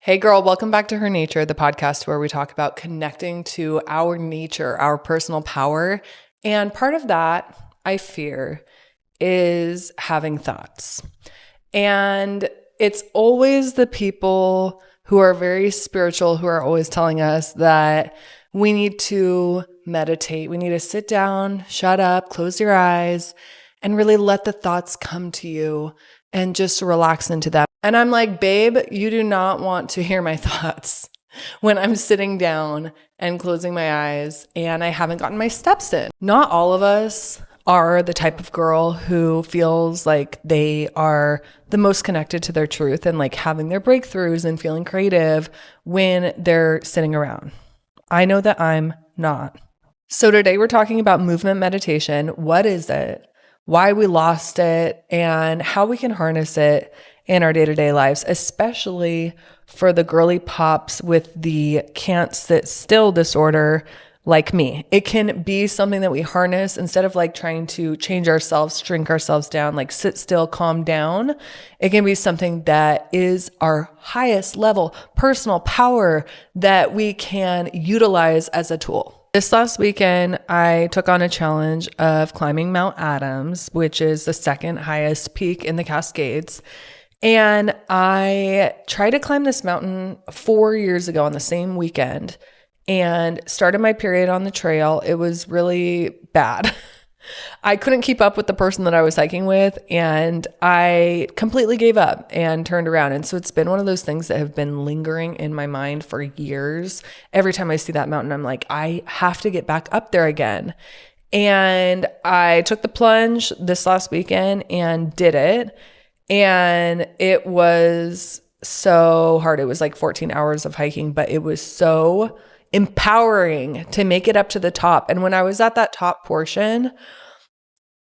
Hey girl, welcome back to Her Nature, the podcast where we talk about connecting to our nature, our personal power. And part of that, I fear, is having thoughts. And it's always the people who are very spiritual who are always telling us that we need to meditate. We need to sit down, shut up, close your eyes, and really let the thoughts come to you and just relax into them. And I'm like, babe, you do not want to hear my thoughts when I'm sitting down and closing my eyes and I haven't gotten my steps in. Not all of us are the type of girl who feels like they are the most connected to their truth and like having their breakthroughs and feeling creative when they're sitting around. I know that I'm not. So today we're talking about movement meditation. What is it? Why we lost it and how we can harness it in our day-to-day lives, especially for the girly pops with the can't sit still disorder like me. It can be something that we harness instead of like trying to change ourselves, shrink ourselves down, like sit still, calm down. It can be something that is our highest level personal power that we can utilize as a tool. This last weekend, I took on a challenge of climbing Mount Adams, which is the second highest peak in the Cascades. And I tried to climb this mountain 4 years ago on the same weekend and started my period on the trail. It was really bad. I couldn't keep up with the person that I was hiking with, and I completely gave up and turned around. And so it's been one of those things that have been lingering in my mind for years. Every time I see that mountain, I'm like, I have to get back up there again. And I took the plunge this last weekend and did it. And it was so hard. It was like 14 hours of hiking, but it was so empowering to make it up to the top. And when I was at that top portion,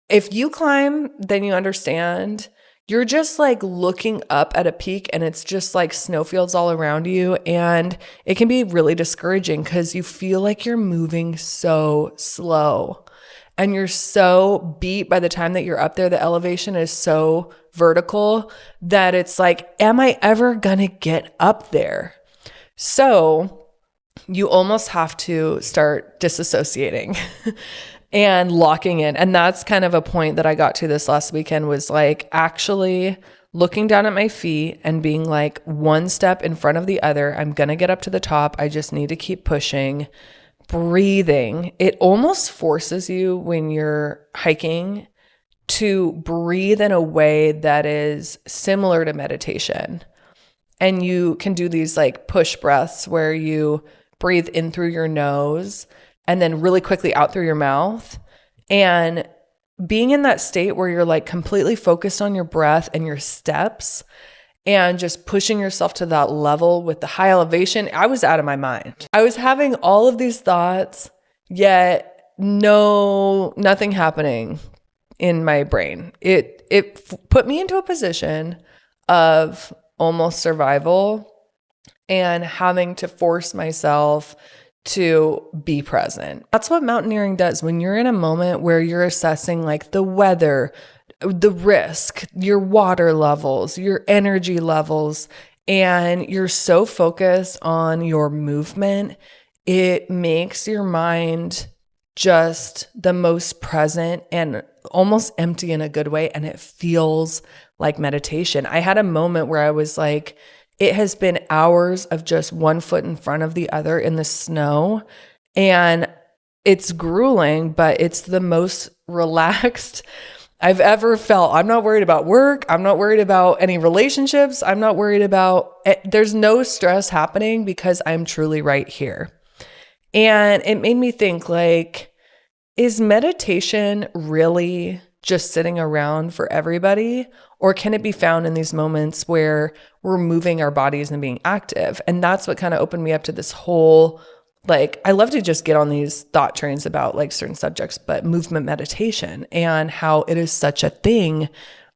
if you climb, then you understand. You're just like looking up at a peak and it's just like snowfields all around you. And it can be really discouraging because you feel like you're moving so slow and you're so beat by the time that you're up there. The elevation is so vertical that it's like, am I ever gonna get up there? So you almost have to start disassociating and locking in. And that's kind of a point that I got to this last weekend, was like actually looking down at my feet and being like one step in front of the other. I'm going to get up to the top. I just need to keep pushing, breathing. It almost forces you when you're hiking to breathe in a way that is similar to meditation. And you can do these like push breaths where you breathe in through your nose and then really quickly out through your mouth. And being in that state where you're like completely focused on your breath and your steps and just pushing yourself to that level with the high elevation, I was out of my mind. I was having all of these thoughts, yet nothing happening in my brain. It put me into a position of almost survival and having to force myself to be present. That's what mountaineering does. When you're in a moment where you're assessing like the weather, the risk, your water levels, your energy levels, and you're so focused on your movement, it makes your mind just the most present and almost empty in a good way. And it feels like meditation. I had a moment where I was like, it has been hours of just one foot in front of the other in the snow, and it's grueling, but it's the most relaxed I've ever felt. I'm not worried about work. I'm not worried about any relationships. I'm not worried about there's no stress happening because I'm truly right here. And it made me think, like, is meditation really just sitting around for everybody? Or can it be found in these moments where we're moving our bodies and being active? And that's what kind of opened me up to this whole, like, I love to just get on these thought trains about like certain subjects, but movement meditation and how it is such a thing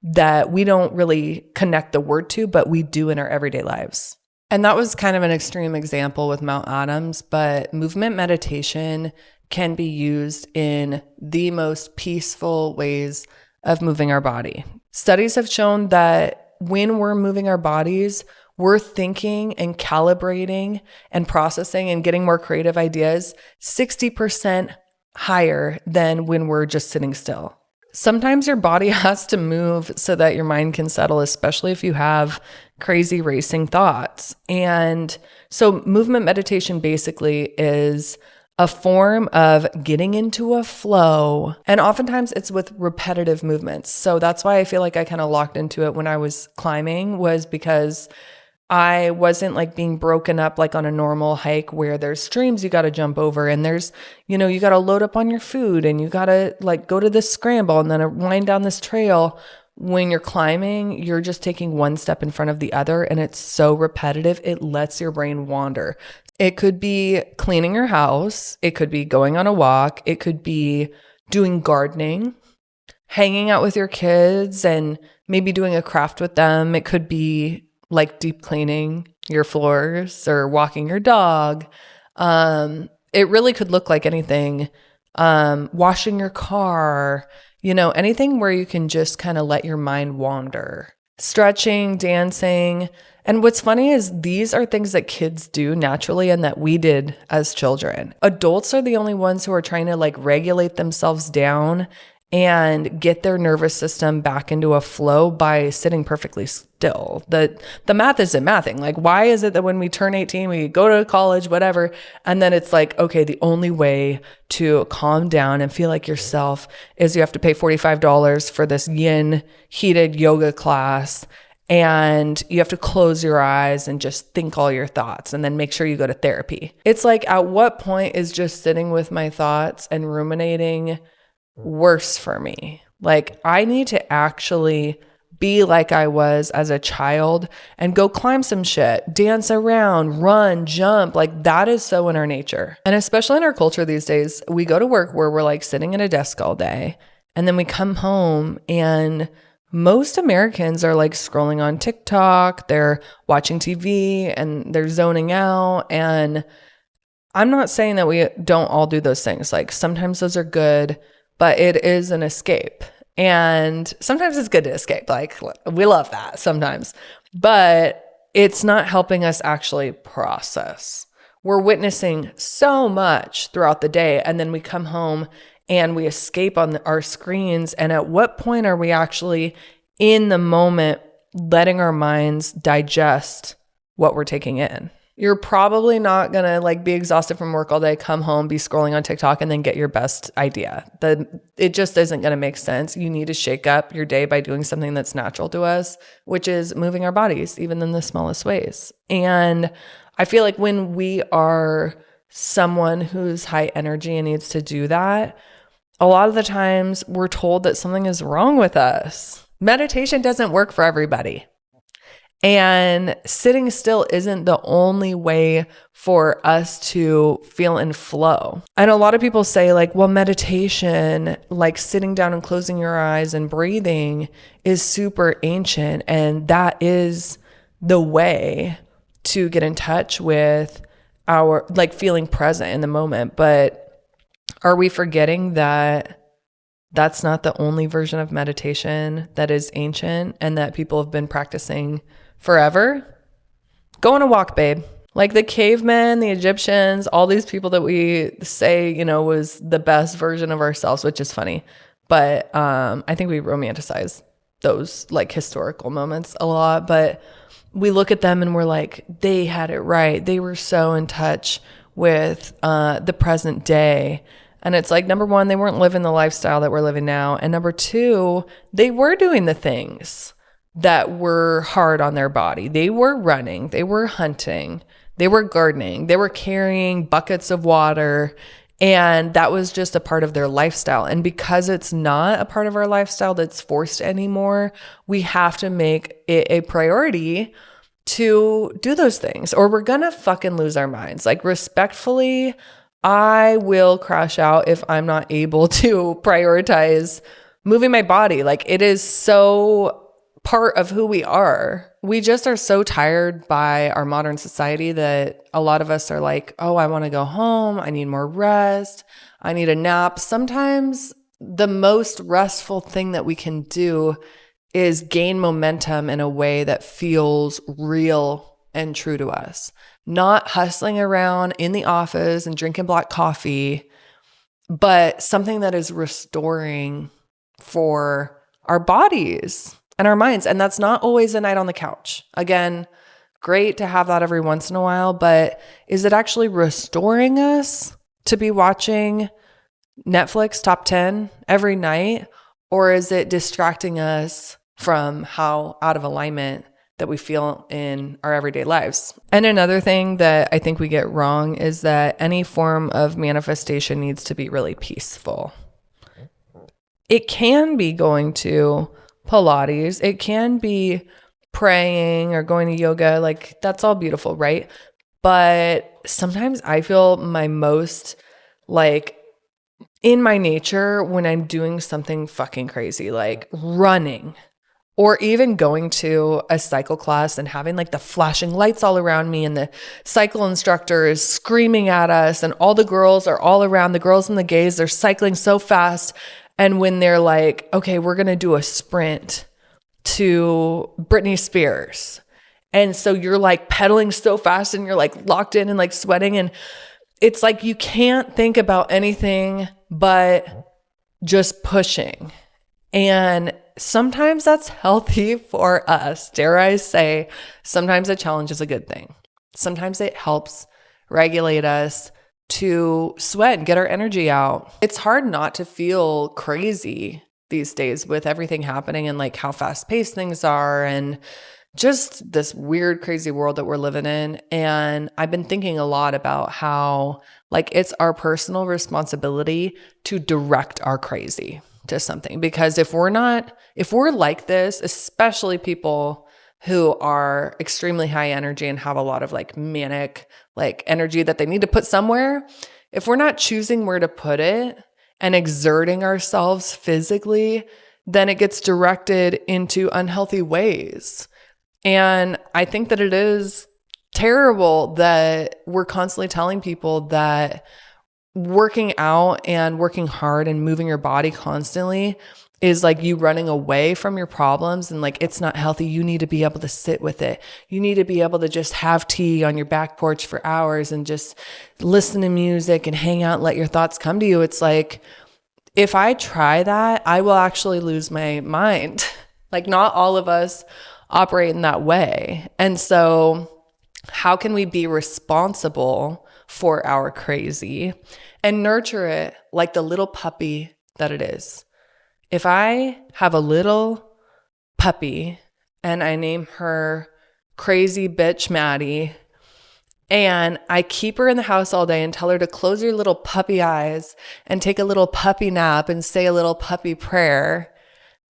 that we don't really connect the word to, but we do in our everyday lives. And that was kind of an extreme example with Mount Adams, but movement meditation can be used in the most peaceful ways of moving our body. Studies have shown that when we're moving our bodies, we're thinking and calibrating and processing and getting more creative ideas 60% higher than when we're just sitting still. Sometimes your body has to move so that your mind can settle, especially if you have crazy racing thoughts. And so movement meditation basically is a form of getting into a flow. And oftentimes it's with repetitive movements. So that's why I feel like I kind of locked into it when I was climbing, was because I wasn't like being broken up like on a normal hike where there's streams you got to jump over, and there's, you got to load up on your food, and you got to like go to this scramble and then wind down this trail. When you're climbing, you're just taking one step in front of the other, and it's so repetitive. It lets your brain wander. It could be cleaning your house. It could be going on a walk. It could be doing gardening, hanging out with your kids and maybe doing a craft with them. It could be like deep cleaning your floors or walking your dog. It really could look like anything. Washing your car, anything where you can just kind of let your mind wander. Stretching, dancing. And what's funny is these are things that kids do naturally and that we did as children. Adults are the only ones who are trying to like regulate themselves down and get their nervous system back into a flow by sitting perfectly still. The math isn't mathing. Like, why is it that when we turn 18, we go to college, whatever, and then it's like, okay, the only way to calm down and feel like yourself is you have to pay $45 for this yin heated yoga class, and you have to close your eyes and just think all your thoughts and then make sure you go to therapy. It's like, at what point is just sitting with my thoughts and ruminating worse for me? Like, I need to actually be like I was as a child and go climb some shit, dance around, run, jump. Like, that is so in our nature. And especially in our culture these days, we go to work where we're like sitting at a desk all day, and then we come home and most Americans are like scrolling on TikTok, they're watching TV, and they're zoning out. And I'm not saying that we don't all do those things. Like, sometimes those are good, but it is an escape. And sometimes it's good to escape. Like, we love that sometimes, but it's not helping us actually process. We're witnessing so much throughout the day, and then we come home and we escape on our screens. And at what point are we actually in the moment letting our minds digest what we're taking in? You're probably not going to like be exhausted from work all day, come home, be scrolling on TikTok, and then get your best idea. It just isn't going to make sense. You need to shake up your day by doing something that's natural to us, which is moving our bodies, even in the smallest ways. And I feel like when we are someone who's high energy and needs to do that, a lot of the times we're told that something is wrong with us. Meditation doesn't work for everybody. And sitting still isn't the only way for us to feel in flow. And a lot of people say like, well, meditation, like sitting down and closing your eyes and breathing, is super ancient. And that is the way to get in touch with our like feeling present in the moment. But are we forgetting that that's not the only version of meditation that is ancient and that people have been practicing forever? Go on a walk, babe. Like the cavemen, the Egyptians, all these people that we say, was the best version of ourselves, which is funny. But I think we romanticize those like historical moments a lot. But we look at them and we're like, they had it right. They were so in touch with the present day. And it's like, number one, they weren't living the lifestyle that we're living now. And number two, they were doing the things that were hard on their body. They were running, they were hunting, they were gardening, they were carrying buckets of water. And that was just a part of their lifestyle. And because it's not a part of our lifestyle that's forced anymore, we have to make it a priority to do those things, or we're gonna fucking lose our minds. Like, respectfully, I will crash out if I'm not able to prioritize moving my body. Like, it is so part of who we are. We just are so tired by our modern society that a lot of us are like, oh, I want to go home. I need more rest. I need a nap. Sometimes the most restful thing that we can do is gain momentum in a way that feels real and true to us. Not hustling around in the office and drinking black coffee, but something that is restoring for our bodies and our minds. And that's not always a night on the couch. Again, great to have that every once in a while, but is it actually restoring us to be watching Netflix top 10 every night? Or is it distracting us from how out of alignment that we feel in our everyday lives? And another thing that I think we get wrong is that any form of manifestation needs to be really peaceful. It can be going to Pilates, it can be praying or going to yoga, like that's all beautiful, right? But sometimes I feel my most like in my nature when I'm doing something fucking crazy, like running, or even going to a cycle class and having like the flashing lights all around me and the cycle instructor is screaming at us and all the girls are all around, the girls and the gays, they're cycling so fast. And when they're like, okay, we're going to do a sprint to Britney Spears. And so you're like pedaling so fast and you're like locked in and like sweating. And it's like you can't think about anything but just pushing. And sometimes that's healthy for us. Dare I say, sometimes a challenge is a good thing. Sometimes it helps regulate us to sweat and get our energy out. It's hard not to feel crazy these days with everything happening and like how fast paced things are and just this weird, crazy world that we're living in. And I've been thinking a lot about how like it's our personal responsibility to direct our crazy to something. Because if we're like this, especially people who are extremely high energy and have a lot of like manic, like energy that they need to put somewhere, if we're not choosing where to put it and exerting ourselves physically, then it gets directed into unhealthy ways. And I think that it is terrible that we're constantly telling people that working out and working hard and moving your body constantly is like you running away from your problems and like it's not healthy. You need to be able to sit with it. You need to be able to just have tea on your back porch for hours and just listen to music and hang out and let your thoughts come to you. It's like, if I try that, I will actually lose my mind. Like not all of us operate in that way. And so how can we be responsible for our crazy and nurture it like the little puppy that it is? If I have a little puppy and I name her crazy bitch Maddie, and I keep her in the house all day and tell her to close your little puppy eyes and take a little puppy nap and say a little puppy prayer,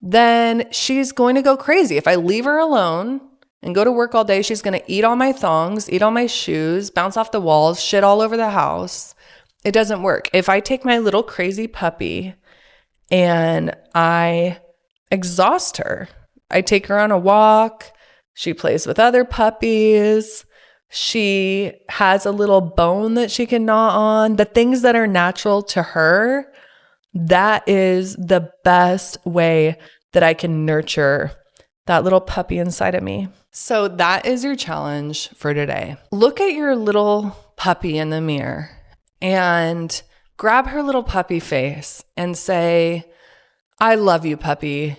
then she's going to go crazy. If I leave her alone and go to work all day, she's going to eat all my thongs, eat all my shoes, bounce off the walls, shit all over the house. It doesn't work. If I take my little crazy puppy and I exhaust her, I take her on a walk, she plays with other puppies, she has a little bone that she can gnaw on, the things that are natural to her, that is the best way that I can nurture that little puppy inside of me. So that is your challenge for today. Look at your little puppy in the mirror and grab her little puppy face and say, I love you, puppy.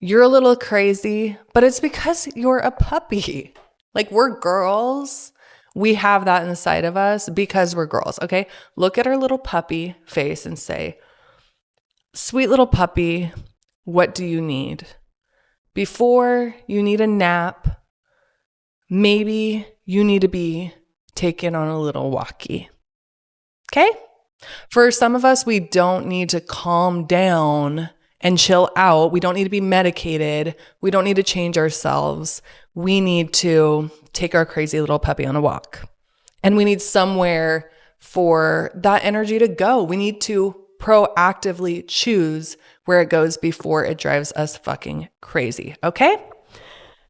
You're a little crazy, but it's because you're a puppy. Like we're girls. We have that inside of us because we're girls, okay? Look at her little puppy face and say, sweet little puppy, what do you need? Before you need a nap, maybe you need to be taken on a little walkie. Okay? For some of us, we don't need to calm down and chill out. We don't need to be medicated. We don't need to change ourselves. We need to take our crazy little puppy on a walk. And we need somewhere for that energy to go. We need to proactively choose where it goes before it drives us fucking crazy. Okay?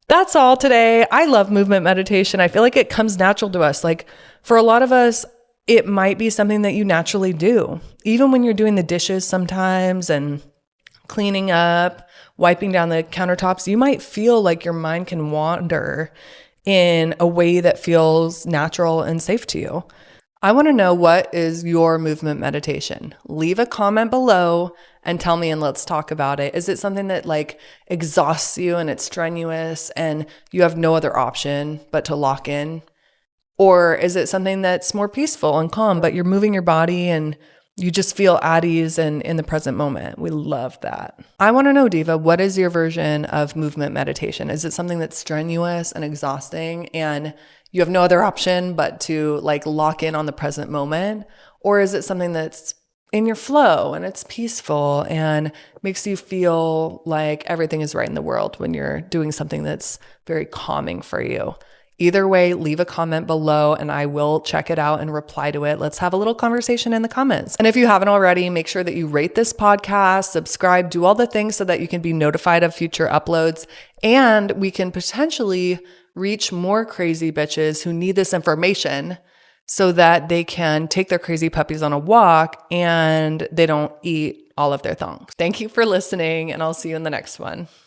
That's all today. I love movement meditation. I feel like it comes natural to us. Like for a lot of us, it might be something that you naturally do. Even when you're doing the dishes sometimes and cleaning up wiping down the countertops, you might feel like your mind can wander in a way that feels natural and safe to you. I want to know, what is your movement meditation? Leave a comment below and tell me, and let's talk about it. Is it something that like exhausts you and it's strenuous and you have no other option but to lock in? Or is it something that's more peaceful and calm, but you're moving your body and you just feel at ease and in the present moment? We love that. I want to know, Diva, what is your version of movement meditation? Is it something that's strenuous and exhausting and you have no other option but to like lock in on the present moment? Or is it something that's in your flow and it's peaceful and makes you feel like everything is right in the world when you're doing something that's very calming for you? Either way, leave a comment below and I will check it out and reply to it. Let's have a little conversation in the comments. And if you haven't already, make sure that you rate this podcast, subscribe, do all the things so that you can be notified of future uploads, and we can potentially reach more crazy bitches who need this information so that they can take their crazy puppies on a walk and they don't eat all of their thongs. Thank you for listening, and I'll see you in the next one.